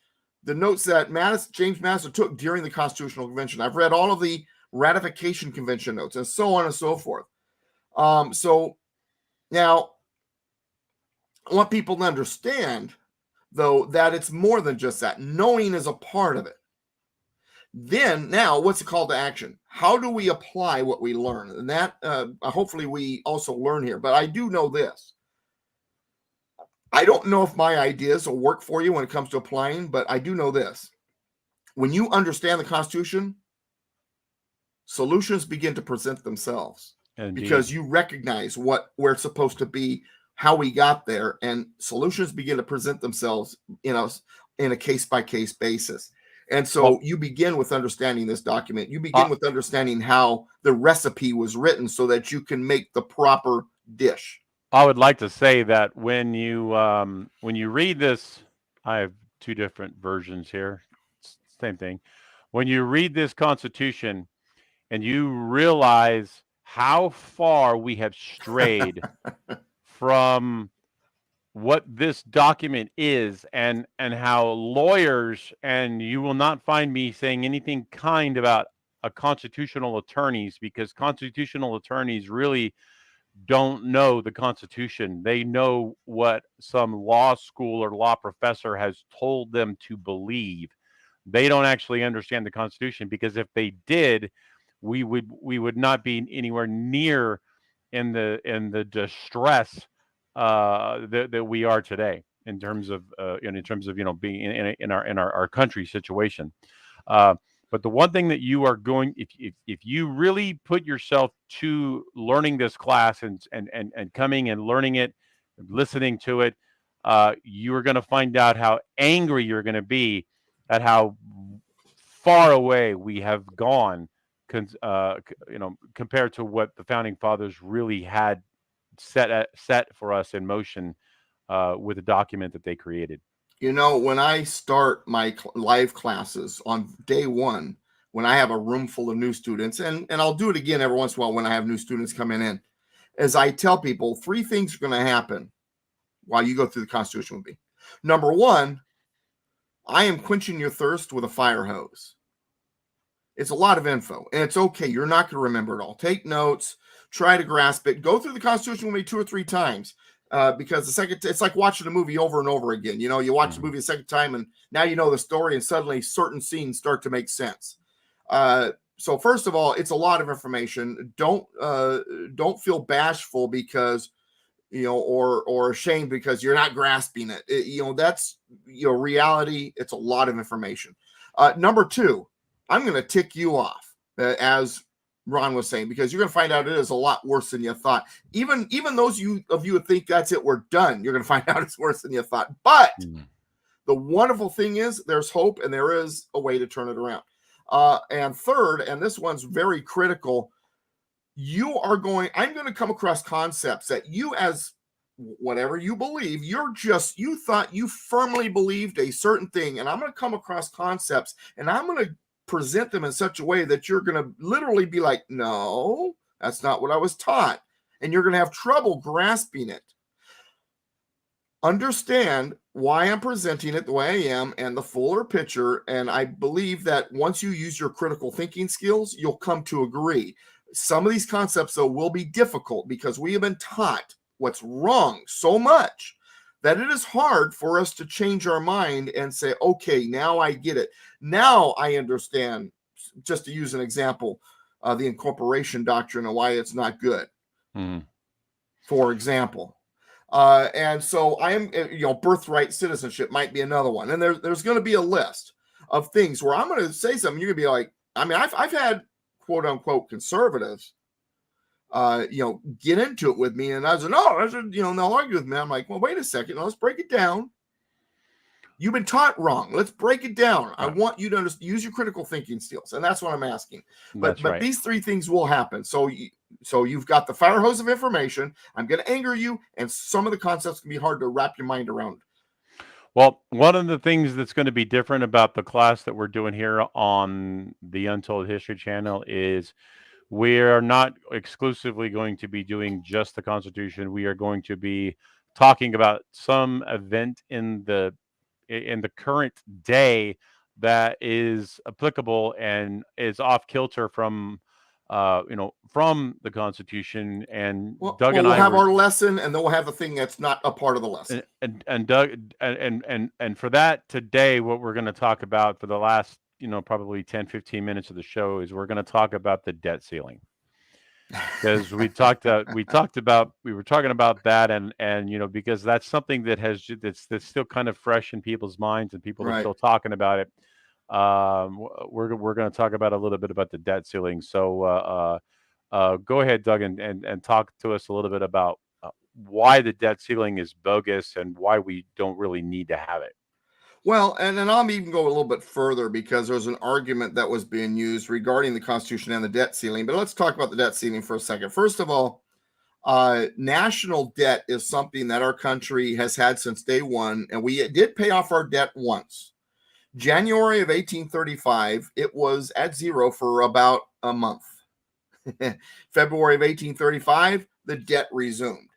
The notes that James Madison took during the Constitutional Convention. I've read all of the Ratification Convention notes, and so on and so forth. So now I want people to understand, though, that it's more than just that. Knowing is a part of it. Then now, what's the call to action? How do we apply what we learn? And that hopefully we also learn here. But I do know this. I don't know if my ideas will work for you when it comes to applying, but I do know this. when you understand the Constitution, solutions begin to present themselves. Indeed. Because you recognize what we're supposed to be, how we got there, and solutions begin to present themselves in a case-by-case basis. And so you begin with understanding this document. You begin with understanding how the recipe was written so that you can make the proper dish. I would like to say that when you read this, I have two different versions here. Same thing. When you read this Constitution and you realize how far we have strayed from what this document is, and how lawyers, and you will not find me saying anything kind about a constitutional attorneys, because constitutional attorneys really don't know the Constitution. They know what some law school or law professor has told them to believe. They don't actually understand the Constitution, because if they did, we would not be anywhere near in the distress that we are today in terms of being in our country situation. But the one thing that you are going, if you really put yourself to learning this class and coming and learning it, listening to it, you are going to find out how angry you're going to be at how far away we have gone, compared to what the founding fathers really had set for us in motion with the document that they created. When I start my live classes on day one, when I have a room full of new students, and I'll do it again every once in a while when I have new students coming in, as I tell people, 3 things are going to happen while you go through the Constitution with me. Number one, I am quenching your thirst with a fire hose. It's a lot of info, and it's okay. You're not going to remember it all. Take notes, try to grasp it. Go through the Constitution with me 2 or 3 times, because it's like watching a movie over and over again. You watch the movie a second time, and now you know the story, and suddenly certain scenes start to make sense. So first of all, it's a lot of information. Don't feel bashful because or ashamed because you're not grasping it. That's reality. It's a lot of information. Number 2. I'm going to tick you off, as Ron was saying, because you're going to find out it is a lot worse than you thought. Even those of you who think that's it, we're done, you're going to find out it's worse than you thought. But the wonderful thing is there's hope, and there is a way to turn it around. And third, and this one's very critical, I'm going to come across concepts that you, as whatever you believe, you thought you firmly believed a certain thing, and I'm going to come across concepts, and I'm going to present them in such a way that you're going to literally be like, no, that's not what I was taught. And you're going to have trouble grasping it. Understand why I'm presenting it the way I am and the fuller picture. And I believe that once you use your critical thinking skills, you'll come to agree. Some of these concepts, though, will be difficult because we have been taught what's wrong so much that it is hard for us to change our mind and say, okay, now I get it. Now I understand, just to use an example, the incorporation doctrine and why it's not good, for example. And so I am, birthright citizenship might be another one. And there's going to be a list of things where I'm going to say something. You're going to be like, I've had quote unquote conservatives get into it with me. And I said, no, they'll argue with me. I'm like, well, wait a second. Let's break it down. You've been taught wrong. Let's break it down. Right. I want you to use your critical thinking skills. And that's what I'm asking. But these 3 things will happen. So you've got the fire hose of information. I'm going to anger you. And some of the concepts can be hard to wrap your mind around. Well, one of the things that's going to be different about the class that we're doing here on the Untold History channel is we are not exclusively going to be doing just the Constitution. We are going to be talking about some event in the current day that is applicable and is off kilter from the Constitution. And Doug and I will have our lesson, and then we'll have the thing that's not a part of the lesson. And Doug and for that today, what we're going to talk about for the last probably 10-15 minutes of the show is we're going to talk about the debt ceiling, because we were talking about that, and because that's something that's still kind of fresh in people's minds, and people are still talking about it. we're going to talk about a little bit about the debt ceiling. So go ahead, Doug, and talk to us a little bit about why the debt ceiling is bogus and why we don't really need to have it. Well, and then I'll even go a little bit further because there's an argument that was being used regarding the Constitution and the debt ceiling. But let's talk about the debt ceiling for a second. First of all, national debt is something that our country has had since day one, and we did pay off our debt once. January of 1835, it was at zero for about a month. February of 1835, the debt resumed.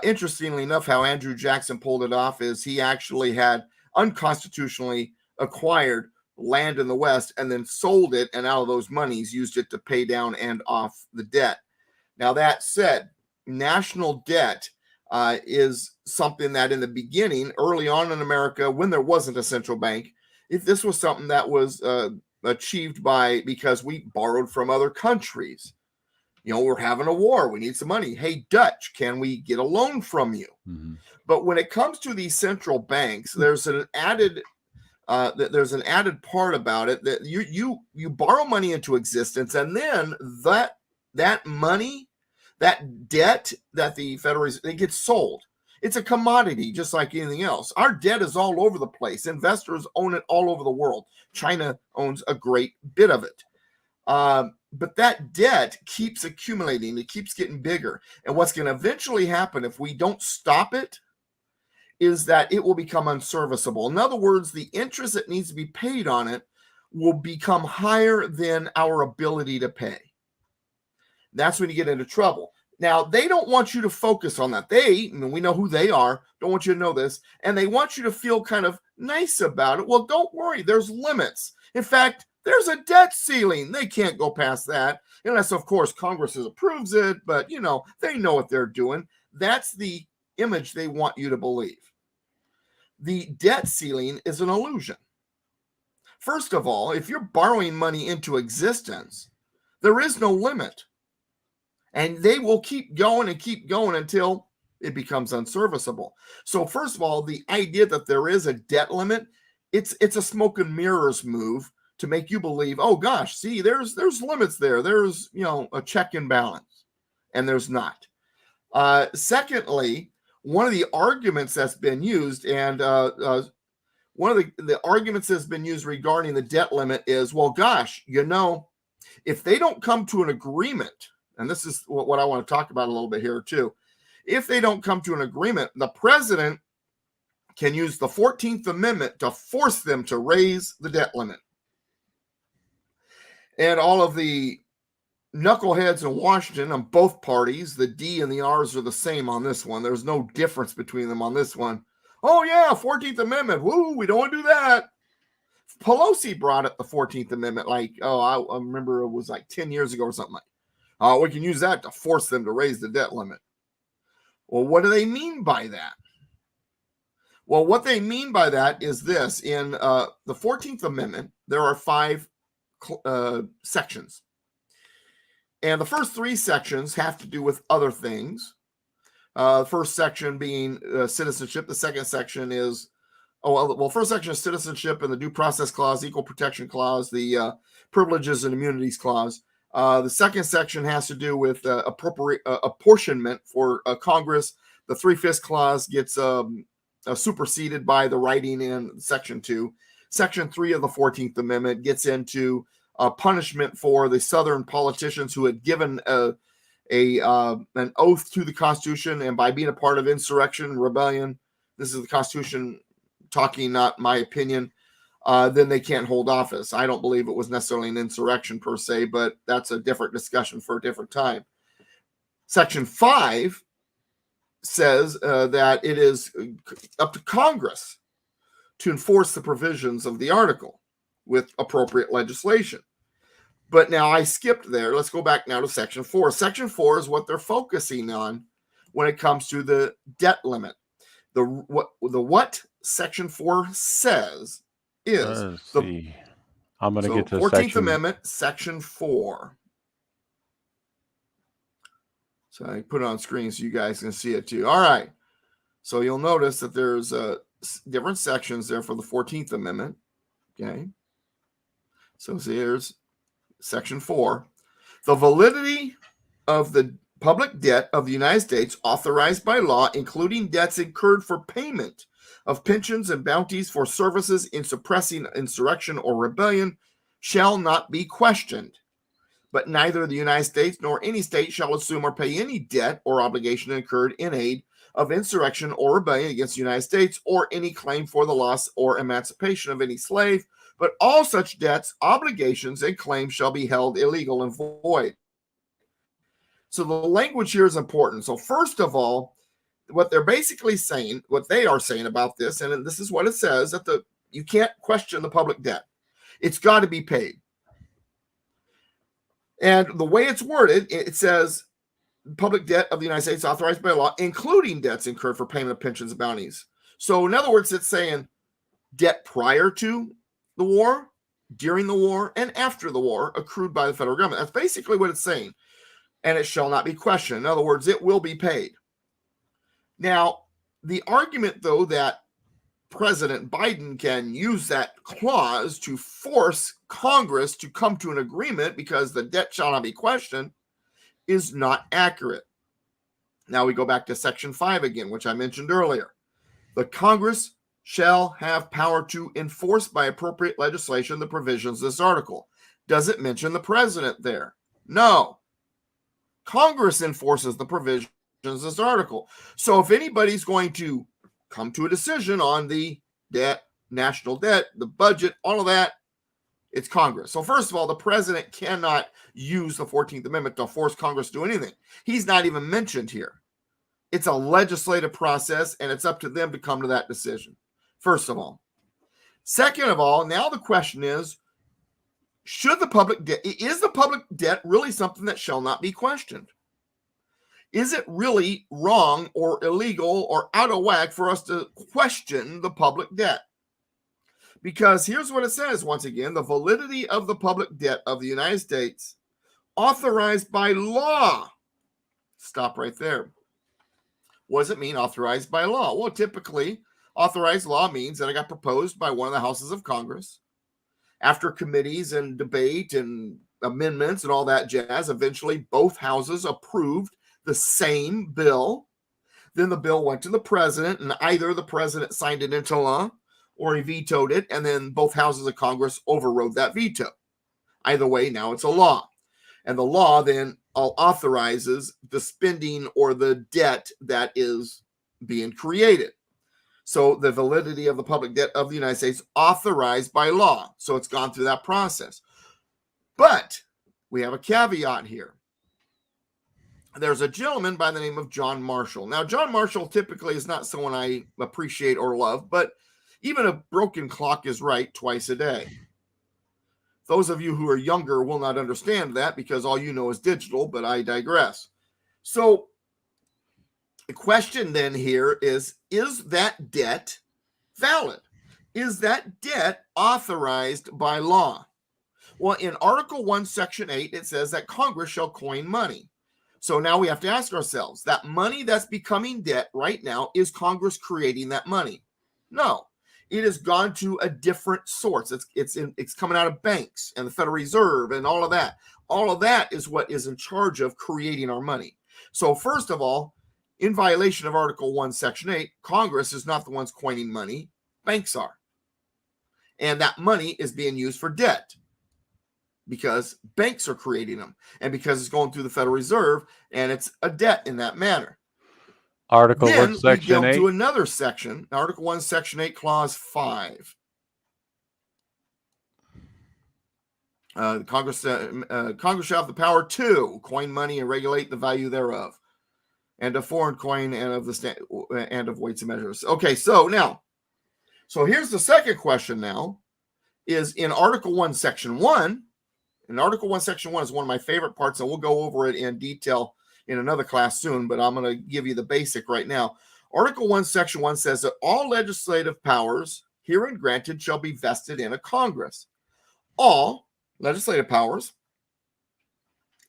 Interestingly enough, how Andrew Jackson pulled it off is he actually had unconstitutionally acquired land in the West and then sold it, and out of those monies used it to pay down and off the debt. Now, that said, national debt is something that in the beginning, early on in America, when there wasn't a central bank, if this was something that was achieved because we borrowed from other countries. You know, we're having a war. We need some money. Hey, Dutch, can we get a loan from you? Mm-hmm. But when it comes to these central banks, there's an added part about it that you borrow money into existence, and then that money, that debt that the Federal Reserve, it gets sold. It's a commodity, just like anything else. Our debt is all over the place. Investors own it all over the world. China owns a great bit of it. But that debt keeps accumulating. It keeps getting bigger. And what's going to eventually happen if we don't stop it is that it will become unserviceable. In other words, the interest that needs to be paid on it will become higher than our ability to pay. That's when you get into trouble. Now, they don't want you to focus on that. We know who they are, don't want you to know this, and they want you to feel kind of nice about it. Well, don't worry, there's limits. In fact, there's a debt ceiling. They can't go past that unless, of course, Congress approves it, but, they know what they're doing. That's the image they want you to believe. The debt ceiling is an illusion. First of all, if you're borrowing money into existence, there is no limit. And they will keep going until it becomes unserviceable. So first of all, the idea that there is a debt limit, it's a smoke and mirrors move to make you believe, oh gosh, see, there's limits there. There's, a check and balance. And there's not. Secondly, one of the arguments that's been used, and one of the arguments that's been used regarding the debt limit is, well, gosh, if they don't come to an agreement, and this is what I want to talk about a little bit here too. If they don't come to an agreement, the president can use the 14th Amendment to force them to raise the debt limit. And all of the knuckleheads in Washington on both parties, the D and the R's are the same on this one. There's no difference between them on this one. Oh yeah, 14th Amendment. Woo, we don't want to do that. Pelosi brought up the 14th Amendment I remember it was like 10 years ago or something like. We can use that to force them to raise the debt limit. Well, what do they mean by that? Well, what they mean by that is this. In the 14th Amendment, there are 5 sections. And the first 3 sections have to do with other things. The first section being citizenship. The second section is, first section is citizenship and the Due Process Clause, Equal Protection Clause, the Privileges and Immunities Clause. The second section has to do with apportionment for Congress. The 3/5 clause gets superseded by the writing in Section 2. Section 3 of the 14th Amendment gets into punishment for the Southern politicians who had given an oath to the Constitution, and by being a part of insurrection, rebellion, this is the Constitution talking, not my opinion, then they can't hold office. I don't believe it was necessarily an insurrection per se, but that's a different discussion for a different time. Section 5 says that it is up to Congress to enforce the provisions of the article with appropriate legislation. But now I skipped there. Let's go back now to Section 4. Section 4 is what they're focusing on when it comes to the debt limit. What Section 4 says is I'm going to get to 14th Amendment, Section 4. So I put it on screen so you guys can see it too. All right. So you'll notice that there's different sections there for the 14th Amendment. Okay. So here's section 4. The validity of the public debt of the United States authorized by law, including debts incurred for payment of pensions and bounties for services in suppressing insurrection or rebellion, shall not be questioned. But neither the United States nor any state shall assume or pay any debt or obligation incurred in aid of insurrection or rebellion against the United States, or any claim for the loss or emancipation of any slave. But all such debts, obligations, and claims shall be held illegal and void. So the language here is important. So first of all, what they're basically saying, what they are saying about this, and this is what it says, that you can't question the public debt. It's got to be paid. And the way it's worded, it says public debt of the United States authorized by law, including debts incurred for payment of pensions and bounties. So in other words, it's saying debt prior to the war, during the war, and after the war accrued by the federal government. That's basically what it's saying. And it shall not be questioned. In other words, it will be paid. Now, the argument, though, that President Biden can use that clause to force Congress to come to an agreement because the debt shall not be questioned is not accurate. Now we go back to section 5 again, which I mentioned earlier. The Congress shall have power to enforce by appropriate legislation the provisions of this article. Does it mention the president there? No. Congress enforces the provisions of this article. So if anybody's going to come to a decision on the debt, national debt, the budget, all of that, it's Congress. So first of all, the president cannot use the 14th Amendment to force Congress to do anything. He's not even mentioned here. It's a legislative process, and it's up to them to come to that decision, first of all. Second of all, now the question is, is the public debt really something that shall not be questioned? Is it really wrong or illegal or out of whack for us to question the public debt? Because here's what it says, once again, the validity of the public debt of the United States authorized by law. Stop right there. What does it mean, authorized by law? Well, typically, authorized law means that it got proposed by one of the houses of Congress. After committees and debate and amendments and all that jazz, eventually both houses approved the same bill. Then the bill went to the president, and either the president signed it into law or he vetoed it, and then both houses of Congress overrode that veto. Either way, now it's a law. And the law then authorizes the spending or the debt that is being created. So the validity of the public debt of the United States authorized by law. So it's gone through that process. But we have a caveat here. There's a gentleman by the name of John Marshall. Now, John Marshall typically is not someone I appreciate or love, but even a broken clock is right twice a day. Those of you who are younger will not understand that because all you know is digital, but I digress. So the question then here is that debt valid? Is that debt authorized by law? Well, in Article 1, Section 8, it says that Congress shall coin money. So now we have to ask ourselves, that money that's becoming debt right now, is Congress creating that money? No. It has gone to a different source. It's coming out of banks and the Federal Reserve and all of that. All of that is what is in charge of creating our money. So first of all, in violation of Article 1, Section 8, Congress is not the ones coining money. Banks are. And that money is being used for debt because banks are creating them and because it's going through the Federal Reserve and it's a debt in that manner. Article Then 1, Section we 8. jump to another section, Article 1, Section 8, Clause 5. Congress shall have the power to coin money and regulate the value thereof, and of foreign coin and of weights and measures. Okay, so here's the second question now, is in Article 1, Section 1. And Article 1, Section 1 is one of my favorite parts, and we'll go over it in detail in another class soon, but I'm going to give you the basic right now. Article 1, Section 1 says that all legislative powers herein granted shall be vested in a Congress. All legislative powers.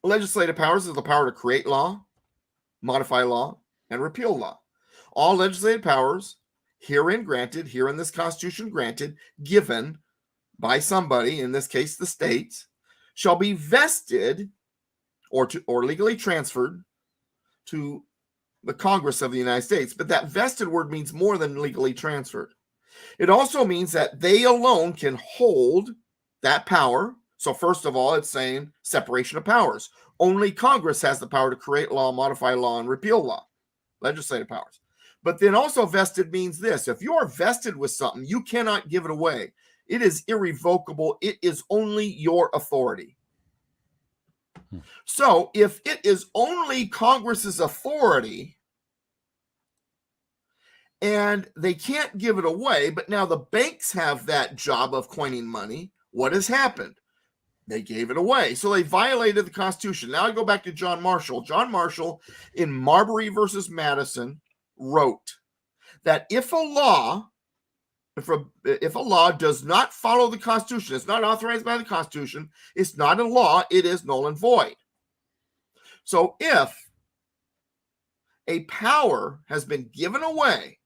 Legislative powers is the power to create law, modify law, and repeal law. All legislative powers herein granted, here in this Constitution granted, given by somebody, in this case the states, shall be vested or legally transferred to the Congress of the United States. But that vested word means more than legally transferred. It also means that they alone can hold that power. So first of all, it's saying separation of powers. Only Congress has the power to create law, modify law, and repeal law, legislative powers. But then also vested means this: if you are vested with something, you cannot give it away. It is irrevocable. It is only your authority. So if it is only Congress's authority and they can't give it away, but now the banks have that job of coining money, what has happened? They gave it away. So they violated the Constitution. Now I go back to John Marshall. John Marshall in Marbury versus Madison wrote that if a law does not follow the Constitution, it's not authorized by the Constitution, it's not a law, it is null and void. So if a power has been given away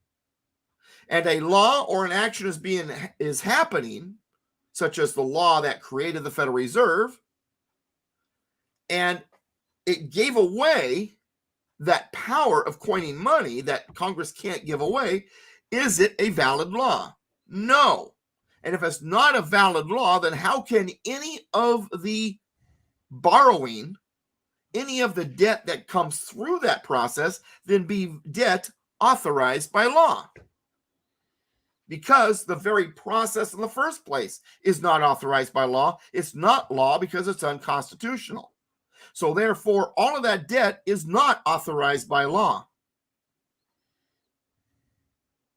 and a law or an action is happening, such as the law that created the Federal Reserve, and it gave away that power of coining money that Congress can't give away, is it a valid law? No. And if it's not a valid law, then how can any of the borrowing, any of the debt that comes through that process, then be debt authorized by law? Because the very process in the first place is not authorized by law. It's not law because it's unconstitutional. So therefore, all of that debt is not authorized by law.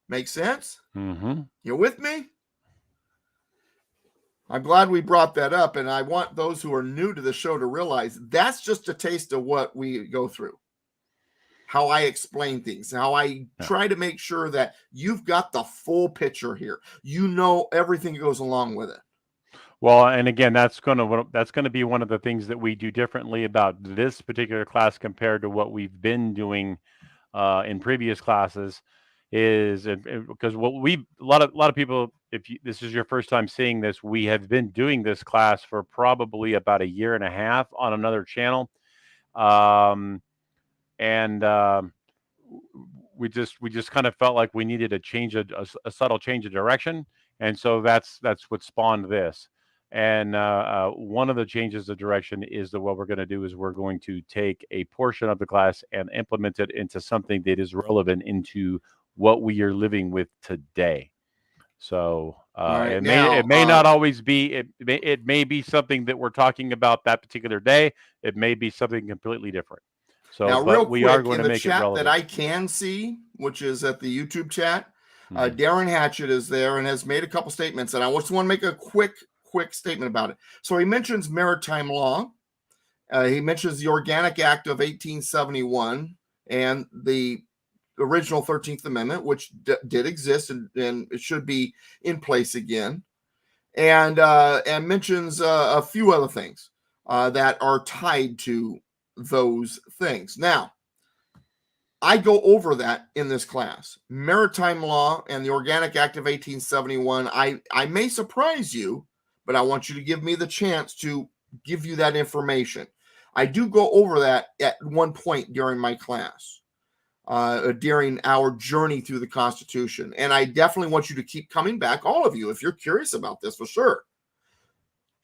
Make sense? Mm-hmm. You with me? I'm glad we brought that up, and I want those who are new to the show to realize that's just a taste of what we go through. How I explain things, how I try to make sure that you've got the full picture here. You know everything that goes along with it. Well, and again, that's going to be one of the things that we do differently about this particular class compared to what we've been doing in previous classes. Is because what a lot of people, if this is your first time seeing this, we have been doing this class for probably about 1.5 years on another channel. We just kind of felt like we needed a subtle change of direction, and so that's what spawned this. And one of the changes of direction is that what we're going to do is we're going to take a portion of the class and implement it into something that is relevant into what we are living with today. So Right, it now, may not always be, it may be something that we're talking about that particular day. It may be something completely different. So now, but real we quick, are going in to the make it chat relevant. that I can see, which is at the YouTube chat, Darren Hatchett is there and has made a couple statements, and I just want to make a quick statement about it. So he mentions maritime law. He mentions the Organic Act of 1871 and the original 13th Amendment, which did exist and it should be in place again, and mentions a few other things that are tied to those things. Now, I go over that in this class. Maritime law and the Organic Act of 1871. I may surprise you, but I want you to give me the chance to give you that information. I do go over that at one point during my class, during our journey through the Constitution. And I definitely want you to keep coming back, all of you, if you're curious about this, for sure.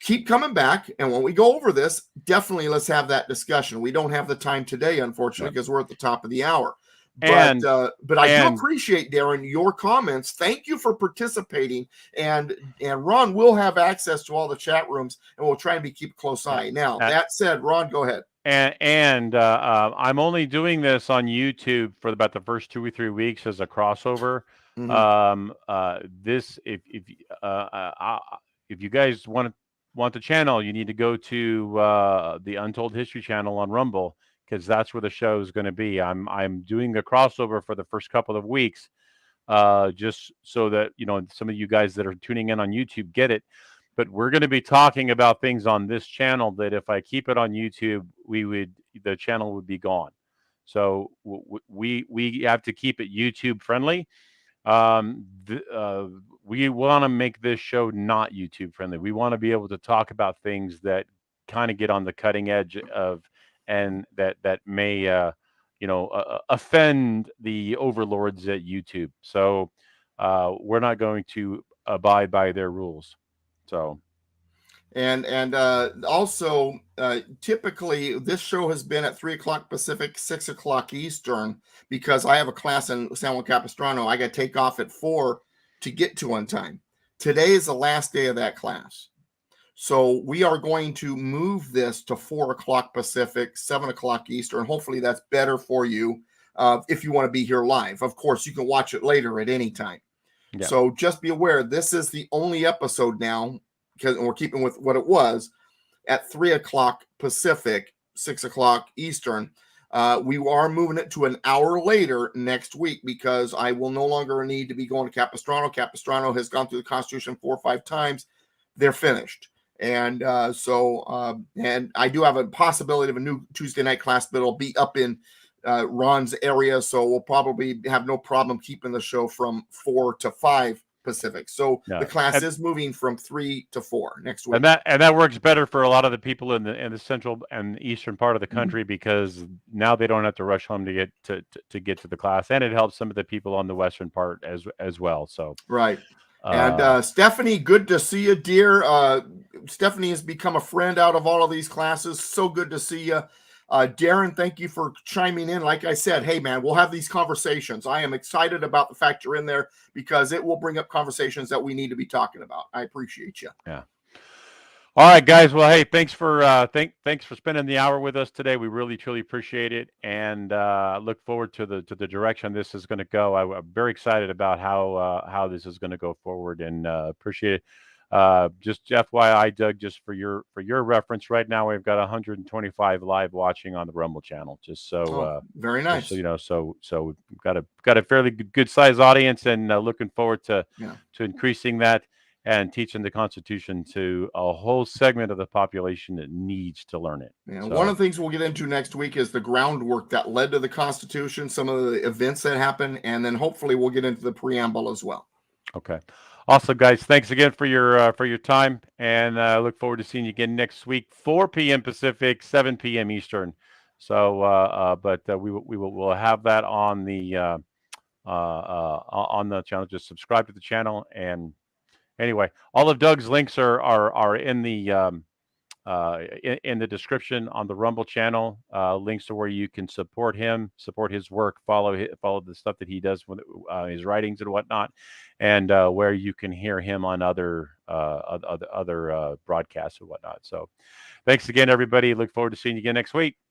Keep coming back. And when we go over this, definitely let's have that discussion. We don't have the time today, unfortunately, because we're at the top of the hour. But I do appreciate, Darren, your comments. Thank you for participating. And Ron will have access to all the chat rooms, and we'll try and keep a close eye. Now, that said, Ron, go ahead. And I'm only doing this on YouTube for about the first 2 or 3 weeks as a crossover. This, if you guys want the channel, you need to go to the Untold History channel on Rumble, because that's where the show is going to be. I'm doing the crossover for the first couple of weeks, just so that some of you guys that are tuning in on YouTube get it. But we're going to be talking about things on this channel that if I keep it on YouTube, the channel would be gone. So we have to keep it YouTube friendly. we want to make this show not YouTube friendly. We want to be able to talk about things that kind of get on the cutting edge of, and that may offend the overlords at YouTube. So we're not going to abide by their rules. So And also, typically this show has been at 3 o'clock Pacific, 6 o'clock Eastern, because I have a class in San Juan Capistrano. I got to take off at 4 to get to on time. Today is the last day of that class. So we are going to move this to 4 o'clock Pacific, 7 o'clock Eastern. Hopefully that's better for you if you want to be here live. Of course, you can watch it later at any time. Yeah. So just be aware, this is the only episode now, because we're keeping with what it was at 3 o'clock Pacific, 6 o'clock Eastern. We are moving it to an hour later next week because I will no longer need to be going to Capistrano. Capistrano has gone through the Constitution 4 or 5 times. They're finished. And and I do have a possibility of a new Tuesday night class, but it'll be up in Ron's area. So we'll probably have no problem keeping the show from 4 to 5 Pacific. So Yeah. the class is moving from 3 to 4 next week. and that works better for a lot of the people in the central and eastern part of the country, because now they don't have to rush home to get to the class, and it helps some of the people on the western part as well. So Right. And Stephanie, good to see you, dear. Stephanie has become a friend out of all of these classes. So good to see you. Darren, thank you for chiming in. Like I said, hey, man, we'll have these conversations. I am excited about the fact you're in there because it will bring up conversations that we need to be talking about. I appreciate you. Yeah. All right, guys. Well, hey, thanks for thanks for spending the hour with us today. We really truly appreciate it, and look forward to the direction this is going to go. I'm very excited about how this is going to go forward, and appreciate it. Just FYI, Doug, just for your reference, right now we've got 125 live watching on the Rumble channel. Just so very nice. So we've got a fairly good size audience, and looking forward to increasing that and teaching the Constitution to a whole segment of the population that needs to learn it. Yeah, one of the things we'll get into next week is the groundwork that led to the Constitution, some of the events that happened, and then hopefully we'll get into the preamble as well. Okay. Awesome, guys. Thanks again for your time, and I look forward to seeing you again next week, 4 p.m. Pacific, 7 p.m. Eastern. So, we'll have that on the channel. Just subscribe to the channel, and anyway, all of Doug's links are in the in the description on the Rumble channel. Links to where you can support him, support his work, follow the stuff that he does with his writings and whatnot, and where you can hear him on other broadcasts and whatnot. So, thanks again, everybody. Look forward to seeing you again next week.